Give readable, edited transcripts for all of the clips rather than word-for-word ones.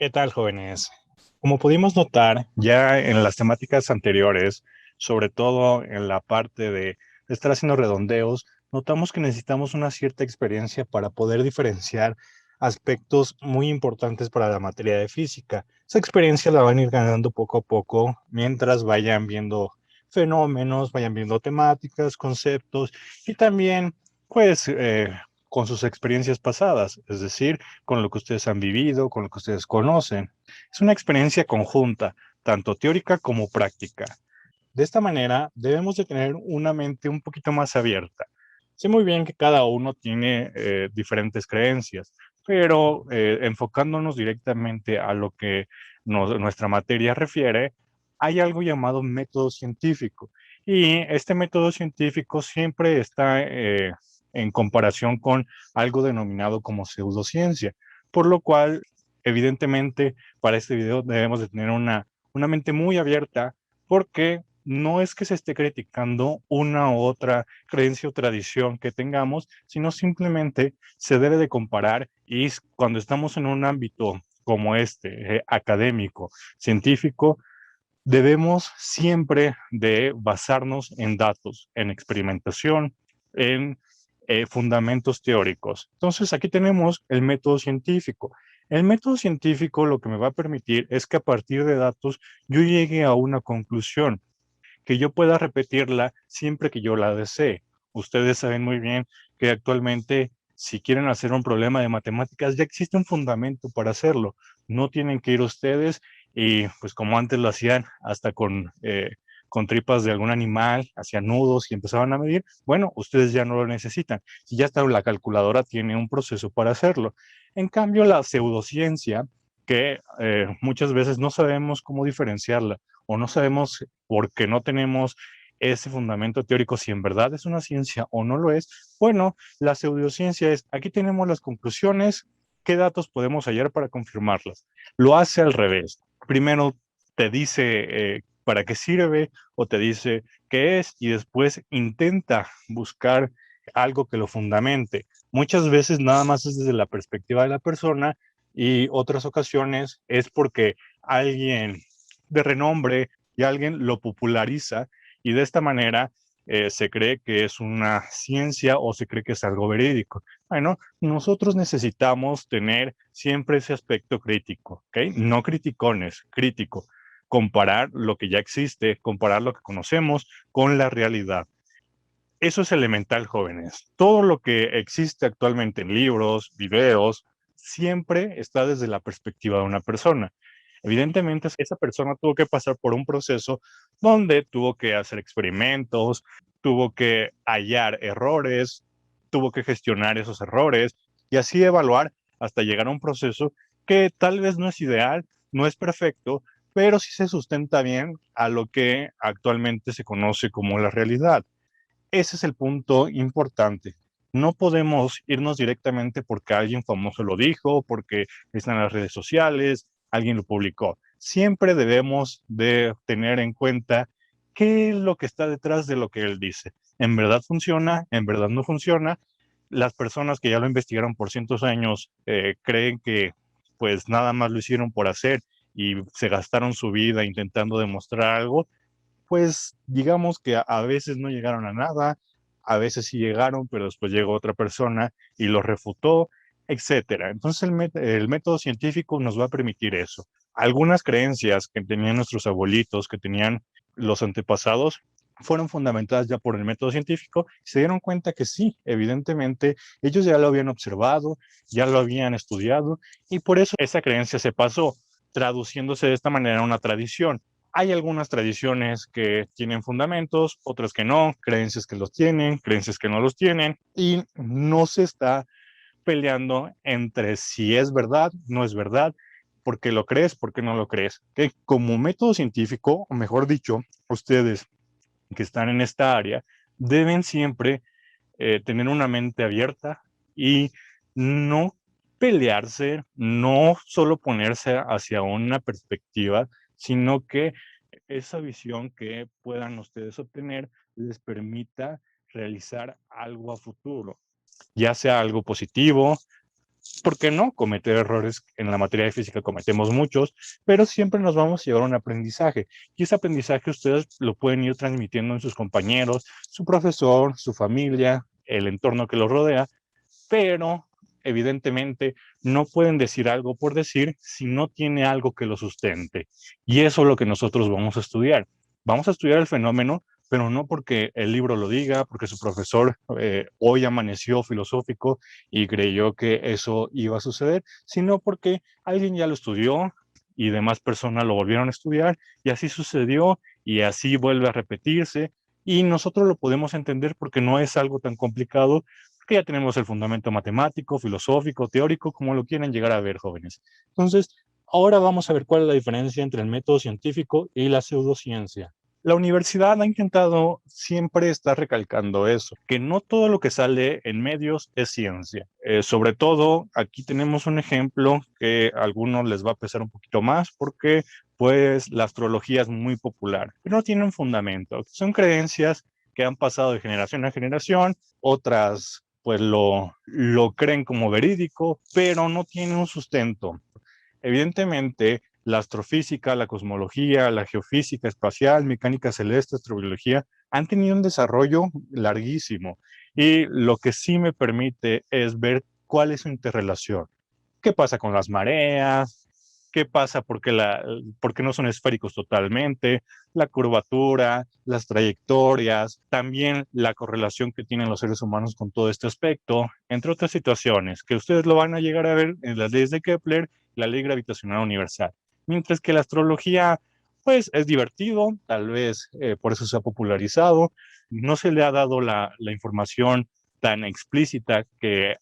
¿Qué tal, jóvenes? Como pudimos notar ya en las temáticas anteriores, sobre todo en la parte de estar haciendo redondeos, notamos que necesitamos una cierta experiencia para poder diferenciar aspectos muy importantes para la materia de física. Esa experiencia la van a ir ganando poco a poco mientras vayan viendo fenómenos, vayan viendo temáticas, conceptos y también, pues, con sus experiencias pasadas, es decir, con lo que ustedes han vivido, con lo que ustedes conocen. Es una experiencia conjunta, tanto teórica como práctica. De esta manera, debemos de tener una mente un poquito más abierta. Sé muy bien que cada uno tiene diferentes creencias, pero enfocándonos directamente a lo que nuestra materia refiere, hay algo llamado método científico. Y este método científico siempre está en comparación con algo denominado como pseudociencia, por lo cual, evidentemente, para este video debemos de tener una mente muy abierta porque no es que se esté criticando una u otra creencia o tradición que tengamos, sino simplemente se debe de comparar y cuando estamos en un ámbito como este, académico, científico, debemos siempre de basarnos en datos, en experimentación, en fundamentos teóricos. Entonces, aquí tenemos el método científico. El método científico lo que me va a permitir es que a partir de datos yo llegue a una conclusión, que yo pueda repetirla siempre que yo la desee. Ustedes saben muy bien que actualmente, si quieren hacer un problema de matemáticas, ya existe un fundamento para hacerlo. No tienen que ir ustedes y, pues como antes lo hacían, hasta con tripas de algún animal, hacían nudos y empezaban a medir. Bueno, ustedes ya no lo necesitan. Si ya está la calculadora, tiene un proceso para hacerlo. En cambio, la pseudociencia, que muchas veces no sabemos cómo diferenciarla o no sabemos porque no tenemos ese fundamento teórico si en verdad es una ciencia o no lo es. Bueno, la pseudociencia es, aquí tenemos las conclusiones, ¿qué datos podemos hallar para confirmarlas? Lo hace al revés. Primero te dice para qué sirve o te dice qué es y después intenta buscar algo que lo fundamente. Muchas veces nada más es desde la perspectiva de la persona y otras ocasiones es porque alguien de renombre y alguien lo populariza y de esta manera se cree que es una ciencia o se cree que es algo verídico. Bueno, nosotros necesitamos tener siempre ese aspecto crítico, ¿ok? No criticones, crítico. Comparar lo que ya existe, comparar lo que conocemos con la realidad. Eso es elemental, jóvenes. Todo lo que existe actualmente en libros, videos, siempre está desde la perspectiva de una persona. Evidentemente, esa persona tuvo que pasar por un proceso donde tuvo que hacer experimentos, tuvo que hallar errores, tuvo que gestionar esos errores y así evaluar hasta llegar a un proceso que tal vez no es ideal, no es perfecto, pero sí se sustenta bien a lo que actualmente se conoce como la realidad. Ese es el punto importante. No podemos irnos directamente porque alguien famoso lo dijo, porque está en las redes sociales, alguien lo publicó. Siempre debemos de tener en cuenta qué es lo que está detrás de lo que él dice. ¿En verdad funciona? ¿En verdad no funciona? Las personas que ya lo investigaron por cientos de años creen que pues nada más lo hicieron por hacer y se gastaron su vida intentando demostrar algo, pues digamos que a veces no llegaron a nada, a veces sí llegaron, pero después llegó otra persona y lo refutó, etcétera. Entonces el método científico nos va a permitir eso. Algunas creencias que tenían nuestros abuelitos, que tenían los antepasados, fueron fundamentadas ya por el método científico y se dieron cuenta que sí, evidentemente, ellos ya lo habían observado, ya lo habían estudiado y por eso esa creencia se pasó, traduciéndose de esta manera a una tradición. Hay algunas tradiciones que tienen fundamentos, otras que no, creencias que los tienen, creencias que no los tienen, y no se está peleando entre si es verdad, no es verdad, por qué lo crees, por qué no lo crees. Que como método científico, o mejor dicho, ustedes que están en esta área, deben siempre tener una mente abierta y no pelearse, no solo ponerse hacia una perspectiva, sino que esa visión que puedan ustedes obtener les permita realizar algo a futuro, ya sea algo positivo, ¿por qué no? Cometer errores en la materia de física, cometemos muchos, pero siempre nos vamos a llevar un aprendizaje. Y ese aprendizaje ustedes lo pueden ir transmitiendo en sus compañeros, su profesor, su familia, el entorno que los rodea, pero evidentemente no pueden decir algo por decir si no tiene algo que lo sustente. Y eso es lo que nosotros vamos a estudiar. Vamos a estudiar el fenómeno, pero no porque el libro lo diga, porque su profesor hoy amaneció filosófico y creyó que eso iba a suceder, sino porque alguien ya lo estudió y demás personas lo volvieron a estudiar y así sucedió y así vuelve a repetirse y nosotros lo podemos entender porque no es algo tan complicado, que ya tenemos el fundamento matemático, filosófico, teórico, como lo quieren llegar a ver, jóvenes. Entonces, ahora vamos a ver cuál es la diferencia entre el método científico y la pseudociencia. La universidad ha intentado siempre estar recalcando eso, que no todo lo que sale en medios es ciencia. Sobre todo, aquí tenemos un ejemplo que a algunos les va a pesar un poquito más porque pues la astrología es muy popular, pero no tiene un fundamento. Son creencias que han pasado de generación a generación, otras pues lo creen como verídico, pero no tiene un sustento. Evidentemente, la astrofísica, la cosmología, la geofísica espacial, mecánica celeste, astrobiología, han tenido un desarrollo larguísimo. Y lo que sí me permite es ver cuál es su interrelación. ¿Qué pasa con las mareas? ¿Qué pasa porque no son esféricos totalmente? La curvatura, las trayectorias, también la correlación que tienen los seres humanos con todo este aspecto, entre otras situaciones que ustedes lo van a llegar a ver en las leyes de Kepler, la ley gravitacional universal. Mientras que la astrología, pues es divertido, tal vez por eso se ha popularizado, no se le ha dado la información tan explícita que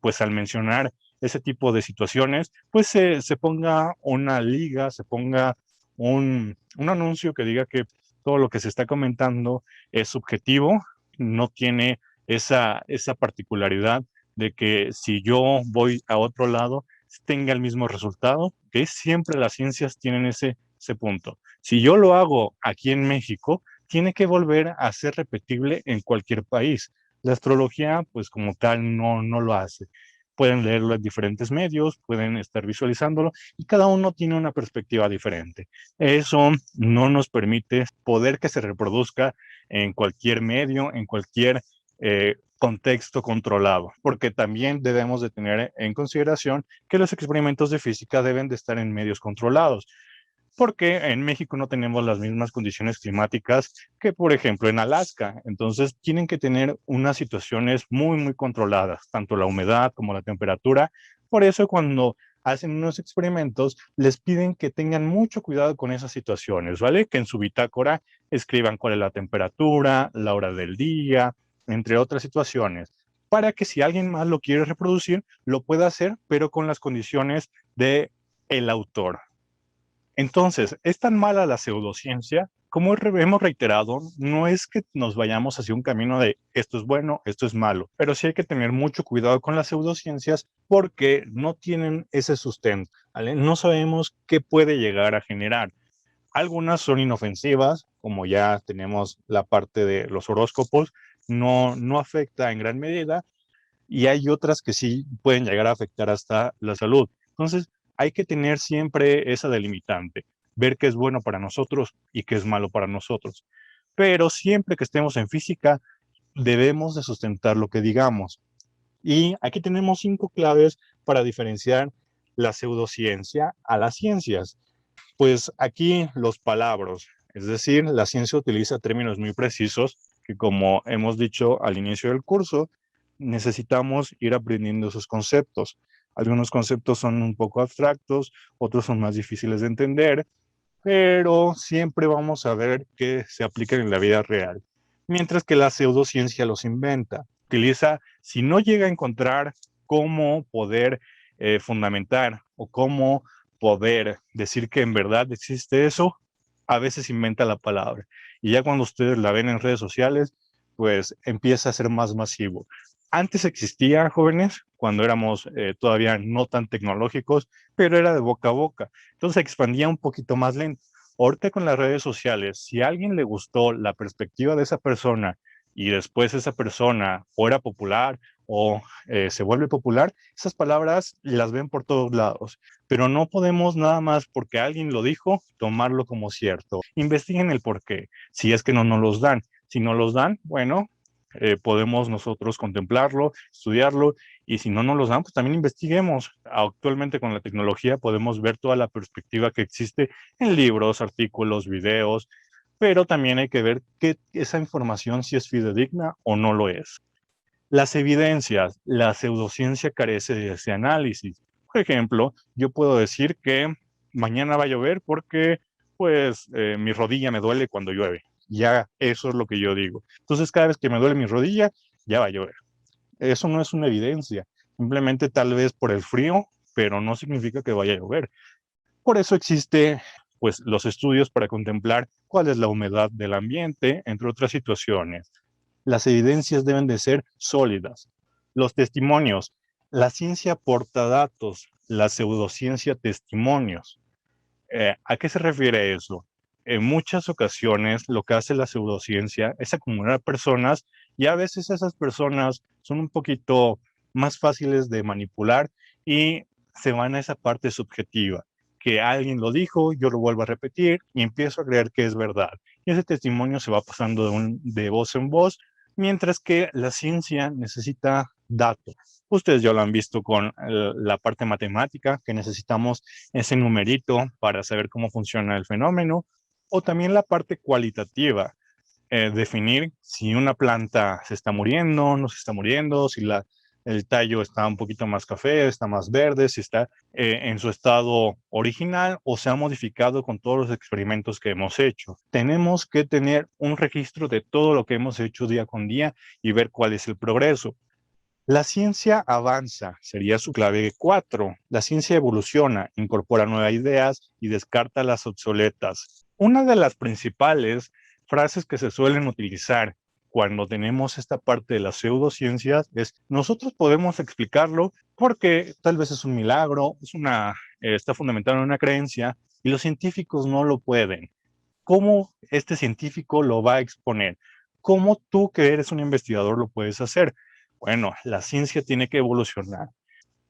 pues al mencionar ese tipo de situaciones, pues se ponga una liga, se ponga un anuncio que diga que todo lo que se está comentando es subjetivo, no tiene esa particularidad de que si yo voy a otro lado, tenga el mismo resultado, que siempre las ciencias tienen ese punto. Si yo lo hago aquí en México, tiene que volver a ser repetible en cualquier país. La astrología, pues como tal, no lo hace. Pueden leerlo en diferentes medios, pueden estar visualizándolo y cada uno tiene una perspectiva diferente. Eso no nos permite poder que se reproduzca en cualquier medio, en cualquier contexto controlado, porque también debemos de tener en consideración que los experimentos de física deben de estar en medios controlados porque en México no tenemos las mismas condiciones climáticas que, por ejemplo, en Alaska. Entonces, tienen que tener unas situaciones muy controladas, tanto la humedad como la temperatura. Por eso, cuando hacen unos experimentos, les piden que tengan mucho cuidado con esas situaciones, ¿vale? Que en su bitácora escriban cuál es la temperatura, la hora del día, entre otras situaciones, para que si alguien más lo quiere reproducir, lo pueda hacer, pero con las condiciones de el autor. Entonces, es tan mala la pseudociencia, como hemos reiterado, no es que nos vayamos hacia un camino de esto es bueno, esto es malo, pero sí hay que tener mucho cuidado con las pseudociencias porque no tienen ese sustento, ¿vale? No sabemos qué puede llegar a generar. Algunas son inofensivas, como ya tenemos la parte de los horóscopos, no afecta en gran medida, y hay otras que sí pueden llegar a afectar hasta la salud. Entonces, hay que tener siempre esa delimitante, ver qué es bueno para nosotros y qué es malo para nosotros. Pero siempre que estemos en física, debemos de sustentar lo que digamos. Y aquí tenemos 5 claves para diferenciar la pseudociencia a las ciencias. Pues aquí los palabras, es decir, la ciencia utiliza términos muy precisos que como hemos dicho al inicio del curso, necesitamos ir aprendiendo esos conceptos. Algunos conceptos son un poco abstractos, otros son más difíciles de entender, pero siempre vamos a ver que se aplican en la vida real. Mientras que la pseudociencia los inventa. Utiliza, si no llega a encontrar cómo poder fundamentar o cómo poder decir que en verdad existe eso, a veces inventa la palabra. Y ya cuando ustedes la ven en redes sociales, pues empieza a ser más masivo. Antes existía, jóvenes, cuando éramos todavía no tan tecnológicos, pero era de boca a boca. Entonces se expandía un poquito más lento. Ahorita con las redes sociales, si a alguien le gustó la perspectiva de esa persona y después esa persona o era popular o se vuelve popular, esas palabras las ven por todos lados, pero no podemos nada más porque alguien lo dijo, tomarlo como cierto. Investiguen el por qué, si es que no nos los dan. Si no los dan, bueno, podemos nosotros contemplarlo, estudiarlo, y si no nos los dan, pues también investiguemos. Actualmente con la tecnología podemos ver toda la perspectiva que existe en libros, artículos, videos, pero también hay que ver que esa información si es fidedigna o no lo es. Las evidencias, la pseudociencia carece de ese análisis. Por ejemplo, yo puedo decir que mañana va a llover porque pues mi rodilla me duele cuando llueve. Ya eso es lo que yo digo. Entonces cada vez que me duele mi rodilla, ya va a llover. Eso no es una evidencia. Simplemente tal vez por el frío, pero no significa que vaya a llover. Por eso existe pues los estudios para contemplar cuál es la humedad del ambiente, entre otras situaciones. Las evidencias deben de ser sólidas. Los testimonios, la ciencia aporta datos, la pseudociencia testimonios. ¿A qué se refiere eso? En muchas ocasiones lo que hace la pseudociencia es acumular personas y a veces esas personas son un poquito más fáciles de manipular y se van a esa parte subjetiva, que alguien lo dijo, yo lo vuelvo a repetir y empiezo a creer que es verdad. Y ese testimonio se va pasando de voz en voz, mientras que la ciencia necesita datos. Ustedes ya lo han visto con la parte matemática, que necesitamos ese numerito para saber cómo funciona el fenómeno, o también la parte cualitativa, definir si una planta se está muriendo, no se está muriendo, si el tallo está un poquito más café, está más verde, si está en su estado original o se ha modificado con todos los experimentos que hemos hecho. Tenemos que tener un registro de todo lo que hemos hecho día con día y ver cuál es el progreso. La ciencia avanza, sería su clave 4. La ciencia evoluciona, incorpora nuevas ideas y descarta las obsoletas. Una de las principales frases que se suelen utilizar cuando tenemos esta parte de las pseudociencias es: nosotros podemos explicarlo porque tal vez es un milagro, está fundamentado en una creencia y los científicos no lo pueden. ¿Cómo este científico lo va a exponer? ¿Cómo tú, que eres un investigador, lo puedes hacer? Bueno, la ciencia tiene que evolucionar.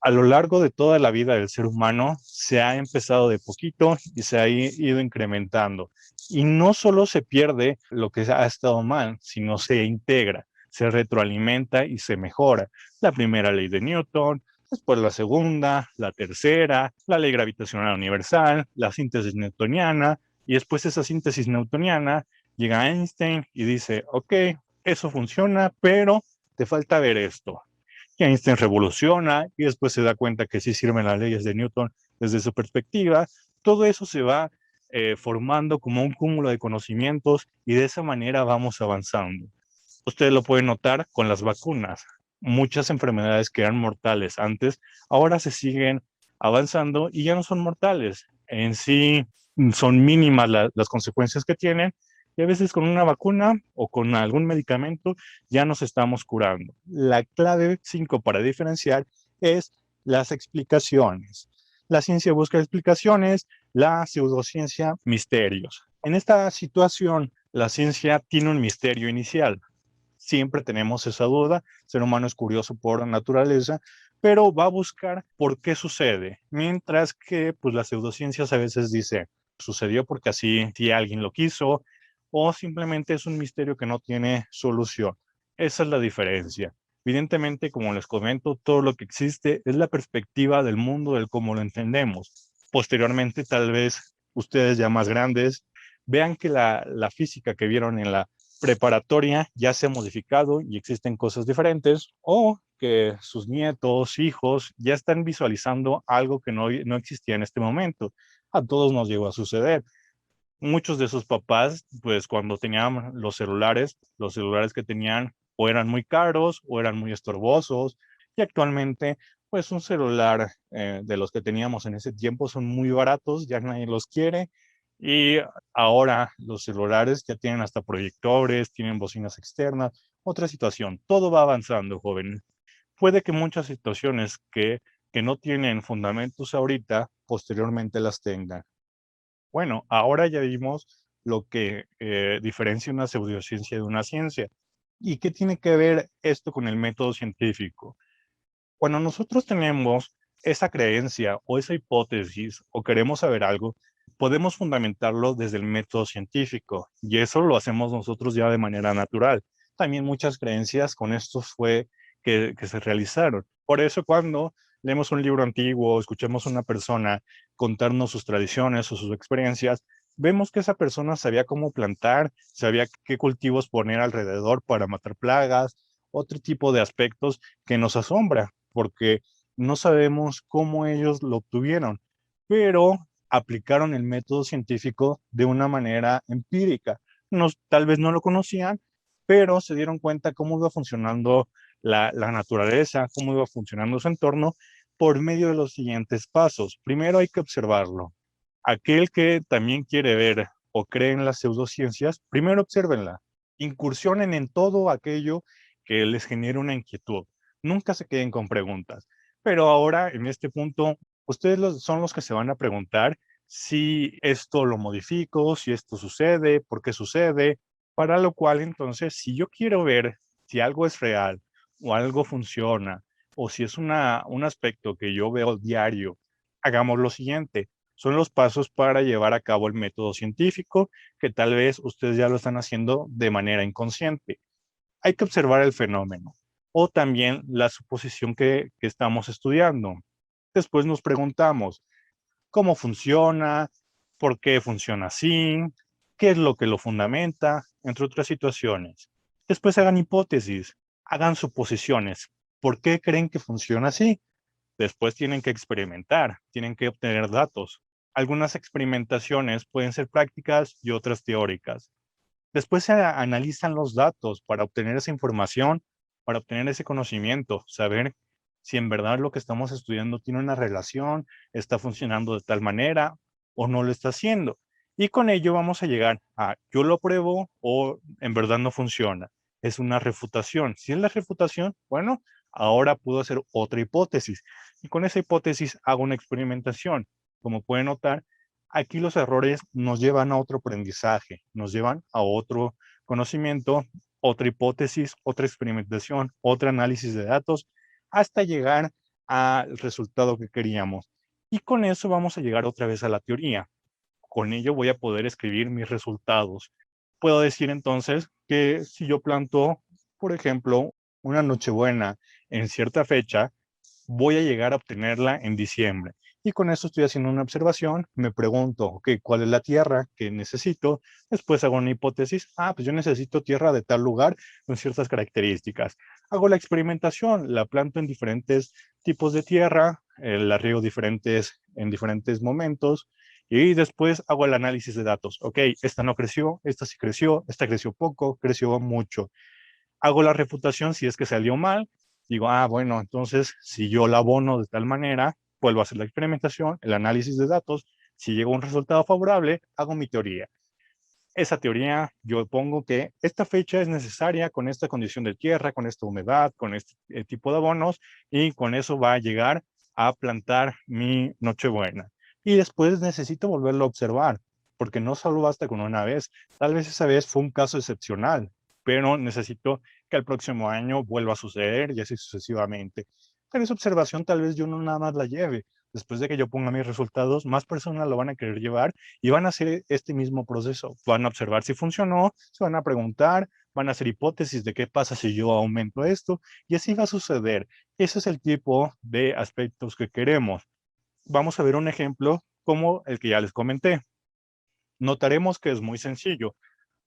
A lo largo de toda la vida del ser humano se ha empezado de poquito y se ha ido incrementando. Y no solo se pierde lo que ha estado mal, sino se integra, se retroalimenta y se mejora. La primera ley de Newton, después la segunda, la tercera, la ley gravitacional universal, la síntesis newtoniana, y después esa síntesis newtoniana llega Einstein y dice: ok, eso funciona, pero te falta ver esto. Y Einstein revoluciona y después se da cuenta que sí sirven las leyes de Newton desde su perspectiva. Todo eso se va formando como un cúmulo de conocimientos y de esa manera vamos avanzando. Ustedes lo pueden notar con las vacunas. Muchas enfermedades que eran mortales antes, ahora se siguen avanzando y ya no son mortales. En sí son mínimas las consecuencias que tienen, y a veces con una vacuna o con algún medicamento ya nos estamos curando. La clave 5 para diferenciar es las explicaciones. La ciencia busca explicaciones, la pseudociencia misterios. En esta situación, la ciencia tiene un misterio inicial. Siempre tenemos esa duda, el ser humano es curioso por naturaleza, pero va a buscar por qué sucede, mientras que pues las pseudociencias a veces dice: sucedió porque así si alguien lo quiso, o simplemente es un misterio que no tiene solución. Esa es la diferencia. Evidentemente, como les comento, todo lo que existe es la perspectiva del mundo, del cómo lo entendemos. Posteriormente, tal vez ustedes ya más grandes vean que la física que vieron en la preparatoria ya se ha modificado y existen cosas diferentes, o que sus nietos, hijos, ya están visualizando algo que no existía en este momento. A todos nos llegó a suceder. Muchos de sus papás, pues cuando tenían los celulares que tenían o eran muy caros o eran muy estorbosos, y actualmente, pues un celular de los que teníamos en ese tiempo son muy baratos, ya nadie los quiere, y ahora los celulares ya tienen hasta proyectores, tienen bocinas externas, otra situación. Todo va avanzando, joven. Puede que muchas situaciones que no tienen fundamentos ahorita, posteriormente las tengan. Bueno, ahora ya vimos lo que diferencia una pseudociencia de una ciencia. ¿Y qué tiene que ver esto con el método científico? Cuando nosotros tenemos esa creencia o esa hipótesis o queremos saber algo, podemos fundamentarlo desde el método científico y eso lo hacemos nosotros ya de manera natural. También muchas creencias con esto fue que se realizaron. Por eso cuando leemos un libro antiguo, escuchamos a una persona contarnos sus tradiciones o sus experiencias, vemos que esa persona sabía cómo plantar, sabía qué cultivos poner alrededor para matar plagas, otro tipo de aspectos que nos asombra porque no sabemos cómo ellos lo obtuvieron, pero aplicaron el método científico de una manera empírica. Tal vez no lo conocían, pero se dieron cuenta cómo iba funcionando la naturaleza, cómo iba funcionando su entorno por medio de los siguientes pasos. Primero hay que observarlo. Aquel que también quiere ver o cree en las pseudociencias, primero obsérvenla. Incursionen en todo aquello que les genere una inquietud. Nunca se queden con preguntas. Pero ahora, en este punto, ustedes son los que se van a preguntar si esto lo modifico, si esto sucede, por qué sucede, para lo cual entonces, si yo quiero ver si algo es real o algo funciona, o si es un aspecto que yo veo diario, hagamos lo siguiente. Son los pasos para llevar a cabo el método científico, que tal vez ustedes ya lo están haciendo de manera inconsciente. Hay que observar el fenómeno o también la suposición que estamos estudiando. Después nos preguntamos, ¿cómo funciona? ¿Por qué funciona así? ¿Qué es lo que lo fundamenta? Entre otras situaciones. Después hagan hipótesis, hagan suposiciones. ¿Por qué creen que funciona así? Después tienen que experimentar, tienen que obtener datos. Algunas experimentaciones pueden ser prácticas y otras teóricas. Después se analizan los datos para obtener esa información, para obtener ese conocimiento, saber si en verdad lo que estamos estudiando tiene una relación, está funcionando de tal manera o no lo está haciendo. Y con ello vamos a llegar a yo lo pruebo o en verdad no funciona. Es una refutación. Si es la refutación, bueno, ahora puedo hacer otra hipótesis. Y con esa hipótesis hago una experimentación. Como pueden notar, aquí los errores nos llevan a otro aprendizaje, nos llevan a otro conocimiento, otra hipótesis, otra experimentación, otro análisis de datos, hasta llegar al resultado que queríamos. Y con eso vamos a llegar otra vez a la teoría. Con ello voy a poder escribir mis resultados. Puedo decir entonces que si yo planto, por ejemplo, una Nochebuena en cierta fecha, voy a llegar a obtenerla en diciembre. Y con eso estoy haciendo una observación, me pregunto, ok, ¿cuál es la tierra que necesito? Después hago una hipótesis, pues yo necesito tierra de tal lugar con ciertas características. Hago la experimentación, la planto en diferentes tipos de tierra, la riego en diferentes momentos, y después hago el análisis de datos. Ok, esta no creció, esta sí creció, esta creció poco, creció mucho. Hago la refutación si es que salió mal, digo, bueno, entonces si yo la abono de tal manera, vuelvo a hacer la experimentación, el análisis de datos, si llega un resultado favorable, hago mi teoría. Esa teoría, yo pongo que esta fecha es necesaria con esta condición de tierra, con esta humedad, con este tipo de abonos, y con eso va a llegar a plantar mi Nochebuena. Y después necesito volverlo a observar, porque no solo basta con una vez. Tal vez esa vez fue un caso excepcional, pero necesito que el próximo año vuelva a suceder y así sucesivamente. Pero esa observación tal vez yo no nada más la lleve. Después de que yo ponga mis resultados, más personas lo van a querer llevar y van a hacer este mismo proceso. Van a observar si funcionó, se van a preguntar, van a hacer hipótesis de qué pasa si yo aumento esto y así va a suceder. Ese es el tipo de aspectos que queremos. Vamos a ver un ejemplo como el que ya les comenté. Notaremos que es muy sencillo.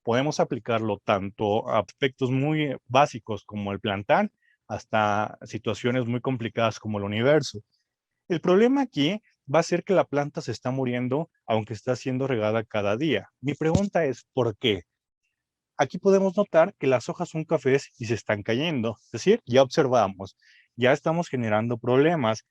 Podemos aplicarlo tanto a aspectos muy básicos como el plantar hasta situaciones muy complicadas como el universo. El problema aquí va a ser que la planta se está muriendo aunque está siendo regada cada día. Mi pregunta es, ¿por qué? Aquí podemos notar que las hojas son cafés y se están cayendo. Es decir, ya observamos, ya estamos generando problemas.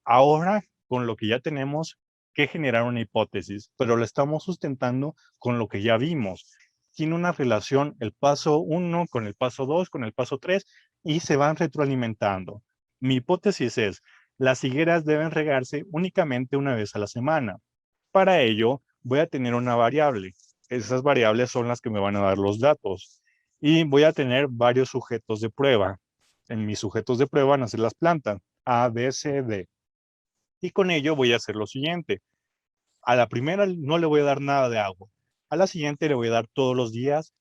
Ahora, con lo que ya tenemos, que generar una hipótesis, pero la estamos sustentando con lo que ya vimos. Tiene una relación el paso 1 con el paso 2, con el paso 3 y se van retroalimentando. Mi hipótesis es, las higueras deben regarse únicamente una vez a la semana. Para ello, voy a tener una variable. Esas variables son las que me van a dar los datos. y voy a tener varios sujetos de prueba. En mis sujetos de prueba van a ser las plantas A, B, C, D. Y con ello voy a hacer lo siguiente. A la primera no le voy a dar nada de agua. A la siguiente le voy a dar todos los días.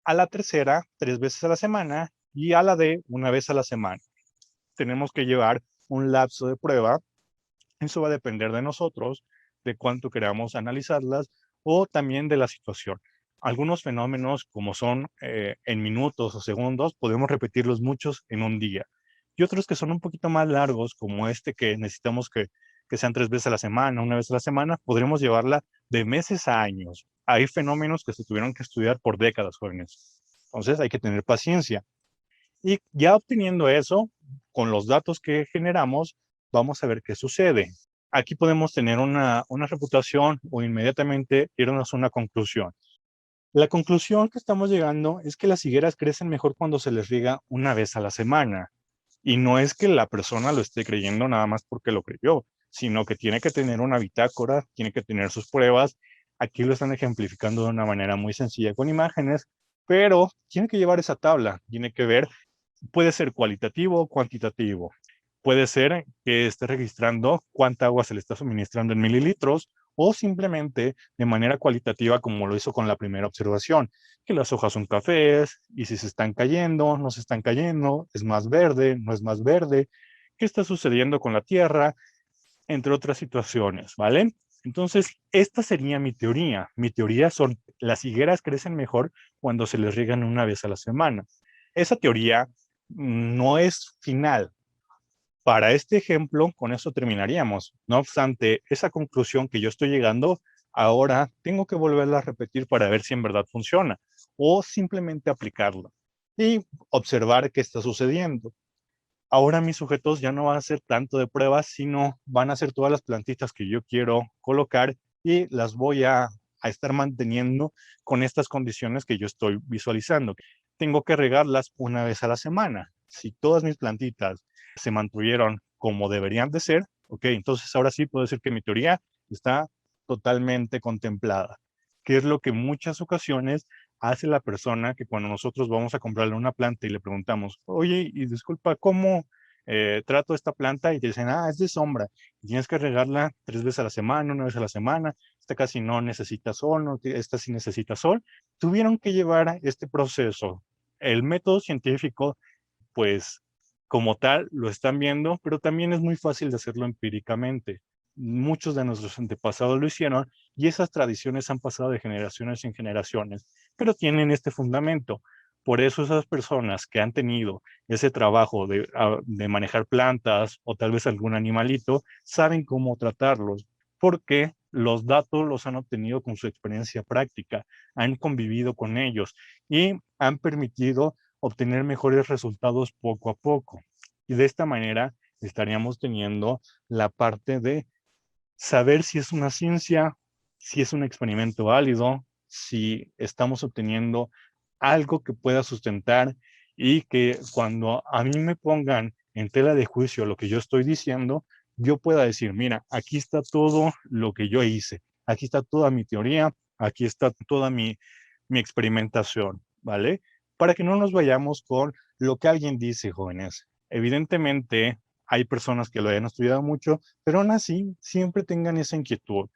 A la tercera, 3 veces a la semana. Y a la D, 1 vez a la semana. Tenemos que llevar un lapso de prueba. Eso va a depender de nosotros, de cuánto queramos analizarlas o también de la situación. Algunos fenómenos, como son en minutos o segundos, podemos repetirlos muchos en un día. Y otros que son un poquito más largos, como este que necesitamos que sean 3 veces a la semana, 1 vez a la semana, podremos llevarla de meses a años. Hay fenómenos que se tuvieron que estudiar por décadas, jóvenes. Entonces hay que tener paciencia. Y ya obteniendo eso, con los datos que generamos, vamos a ver qué sucede. Aquí podemos tener una reputación o inmediatamente irnos a una conclusión. La conclusión que estamos llegando es que las higueras crecen mejor cuando se les riega 1 vez a la semana. Y no es que la persona lo esté creyendo nada más porque lo creyó, sino que tiene que tener una bitácora, tiene que tener sus pruebas. Aquí lo están ejemplificando de una manera muy sencilla con imágenes, pero tiene que llevar esa tabla, tiene que ver, puede ser cualitativo o cuantitativo. Puede ser que esté registrando cuánta agua se le está suministrando en mililitros o simplemente de manera cualitativa como lo hizo con la primera observación, que las hojas son cafés y si se están cayendo, no se están cayendo, es más verde, no es más verde, qué está sucediendo con la tierra, entre otras situaciones, ¿vale? Entonces, esta sería mi teoría. Mi teoría son, las higueras crecen mejor cuando se les riegan 1 vez a la semana. Esa teoría no es final. Para este ejemplo, con eso terminaríamos. No obstante, esa conclusión que yo estoy llegando, ahora tengo que volverla a repetir para ver si en verdad funciona o simplemente aplicarla y observar qué está sucediendo. Ahora mis sujetos ya no van a ser tanto de pruebas, sino van a ser todas las plantitas que yo quiero colocar y las voy a estar manteniendo con estas condiciones que yo estoy visualizando. Tengo que regarlas 1 vez a la semana. Si todas mis plantitas se mantuvieron como deberían de ser, ok, entonces ahora sí puedo decir que mi teoría está totalmente contemplada, que es lo que en muchas ocasiones hace la persona que cuando nosotros vamos a comprarle una planta y le preguntamos, oye, y disculpa, ¿cómo trato esta planta? Y te dicen, es de sombra, y tienes que regarla 3 veces a la semana, 1 vez a la semana, esta casi no necesita sol, no, esta sí necesita sol. Tuvieron que llevar este proceso. El método científico, pues, como tal, lo están viendo, pero también es muy fácil de hacerlo empíricamente. Muchos de nuestros antepasados lo hicieron y esas tradiciones han pasado de generaciones en generaciones, pero tienen este fundamento. Por eso esas personas que han tenido ese trabajo de manejar plantas o tal vez algún animalito, saben cómo tratarlos, porque los datos los han obtenido con su experiencia práctica, han convivido con ellos y han permitido obtener mejores resultados poco a poco. Y de esta manera estaríamos teniendo la parte de saber si es una ciencia, si es un experimento válido, si estamos obteniendo algo que pueda sustentar y que cuando a mí me pongan en tela de juicio lo que yo estoy diciendo, yo pueda decir, mira, aquí está todo lo que yo hice, aquí está toda mi teoría, aquí está toda mi experimentación, ¿vale? Para que no nos vayamos con lo que alguien dice, jóvenes. Evidentemente, hay personas que lo hayan estudiado mucho, pero aún así siempre tengan esa inquietud.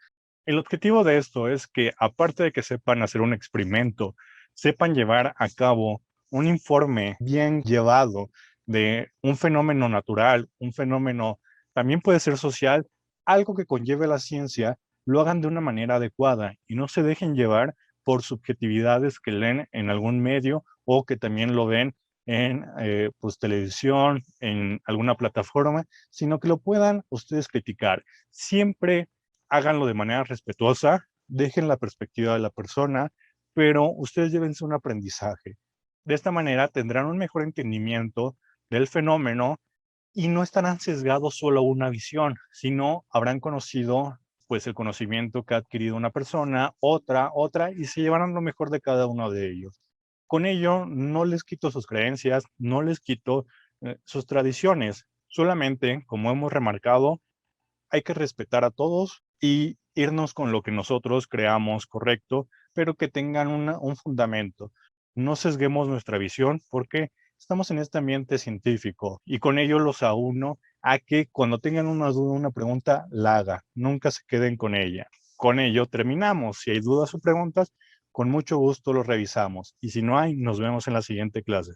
El objetivo de esto es que, aparte de que sepan hacer un experimento, sepan llevar a cabo un informe bien llevado de un fenómeno natural, un fenómeno también puede ser social, algo que conlleve la ciencia, lo hagan de una manera adecuada y no se dejen llevar por subjetividades que leen en algún medio o que también lo ven en pues, televisión, en alguna plataforma, sino que lo puedan ustedes criticar. Siempre háganlo de manera respetuosa, dejen la perspectiva de la persona, pero ustedes llévense un aprendizaje. De esta manera tendrán un mejor entendimiento del fenómeno y no estarán sesgados solo a una visión, sino habrán conocido pues el conocimiento que ha adquirido una persona, otra, y se llevarán lo mejor de cada uno de ellos. Con ello, no les quito sus creencias, no les quito sus tradiciones, solamente, como hemos remarcado, hay que respetar a todos y irnos con lo que nosotros creamos correcto, pero que tengan un fundamento. No sesguemos nuestra visión porque estamos en este ambiente científico y con ello los aúno a que cuando tengan una duda, una pregunta, la haga. Nunca se queden con ella. Con ello terminamos. Si hay dudas o preguntas, con mucho gusto los revisamos. Y si no hay, nos vemos en la siguiente clase.